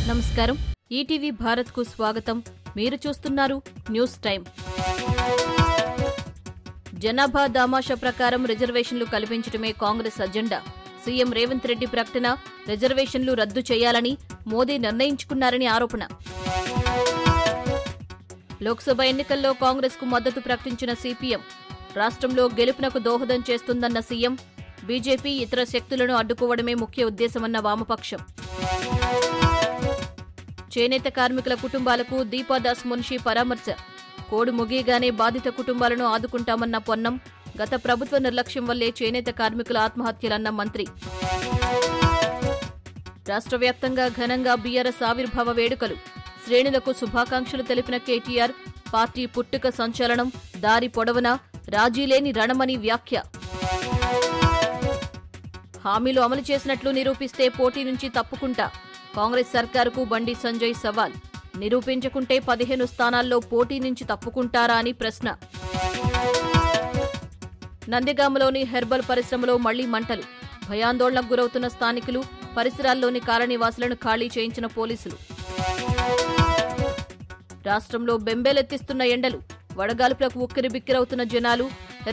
నమస్కారం. ఈటీవీ భారత్ కు స్వాగతం. మీరు చూస్తున్నారు న్యూస్ టైం. జనాభా దామాషా ప్రకారం రిజర్వేషన్లు కల్పించడమే కాంగ్రెస్ అజెండా. సీఎం రేవంత్ రెడ్డి ప్రకటన, రిజర్వేషన్లు రద్దు చేయాలని మోదీ నిర్ణయించుకున్నారని ఆరోపణ. లోక్సభ ఎన్నికల్లో కాంగ్రెస్ కు మద్దతు ప్రకటించిన సిపిఎం, రాష్ట్రంలో గెలుపునకు దోహదం చేస్తుందన్న సీఎం, బీజేపీ ఇతర శక్తులను అడ్డుకోవడమే ముఖ్య ఉద్దేశమన్న వామపక్షం. చేనేత కార్మికుల కుటుంబాలకు దీపాదాస్ మున్షి పరామర్శ, కోడి ముగియగానే బాధిత కుటుంబాలను ఆదుకుంటామన్న పొన్నం, గత ప్రభుత్వ నిర్లక్ష్యం వల్లే చేనేత కార్మికుల ఆత్మహత్యలన్న మంత్రి. రాష్ట్ర వ్యాప్తంగా ఘనంగా బీఆర్ఎస్ ఆవిర్భావ వేడుకలు, శ్రేణులకు శుభాకాంక్షలు తెలిపిన కేటీఆర్, పార్టీ పుట్టుక సంచలనం, దారి పొడవునా రాజీలేని రణమని వ్యాఖ్య. హామీలు అమలు చేసినట్లు నిరూపిస్తే పోటీ నుంచి తప్పుకుంటా, కాంగ్రెస్ సర్కారుకు బండి సంజయ్ సవాల్. నిరూపించకుంటే 15 స్థానాల్లో పోటీ నుంచి తప్పుకుంటారా అని ప్రశ్న. నందిగామలోని హెర్బల్ పరిశ్రమలో మళ్లీ మంటలు, భయాందోళనకు గురవుతున్న స్థానికులు, పరిసరాల్లోని కాలనీవాసులను ఖాళీ చేయించిన పోలీసులు. రాష్ట్రంలో బెంబేలెత్తిస్తున్న ఎండలు, వడగాల్పులకు ఉక్కిరిబిక్కిరవుతున్న జనాలు,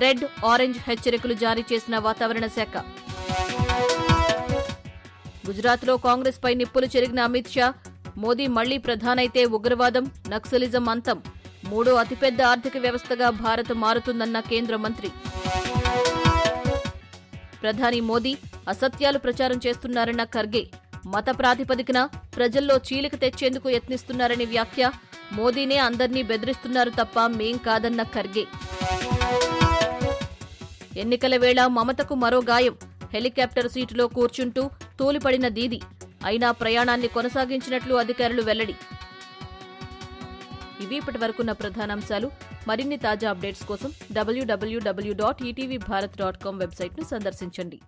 రెడ్, ఆరెంజ్ హెచ్చరికలు జారీ చేసిన వాతావరణ శాఖ. గుజరాత్లో కాంగ్రెస్ పై నిప్పులు చెరిగిన అమిత్ షా, మోదీ మళ్లీ ప్రధానైతే ఉగ్రవాదం, నక్సలిజం అంతం, మూడో అతిపెద్ద ఆర్థిక వ్యవస్థగా భారత్ మారుతుందన్న కేంద్ర మంత్రి. ప్రధాని మోదీ అసత్యాలు ప్రచారం చేస్తున్నారన్న ఖర్గే, మత ప్రాతిపదికన ప్రజల్లో చీలిక తెచ్చేందుకు యత్నిస్తున్నారని వ్యాఖ్య. మోదీనే అందర్నీ బెదిరిస్తున్నారు తప్ప మేం కాదన్న ఖర్గే. ఎన్నికల వేళ మమతకు మరో గాయం, హెలికాప్టర్ సీటులో కూర్చుంటూ తూలిపడిన దీది, అయినా ప్రయాణాన్ని కొనసాగించినట్లు అధికారులు వెల్లడి. ఇవి ఇప్పటివరకున్న ప్రధానాంశాలు. మరిన్ని తాజా అప్డేట్స్ కోసం www.etvbharat.com వెబ్సైట్ను సందర్శించండి.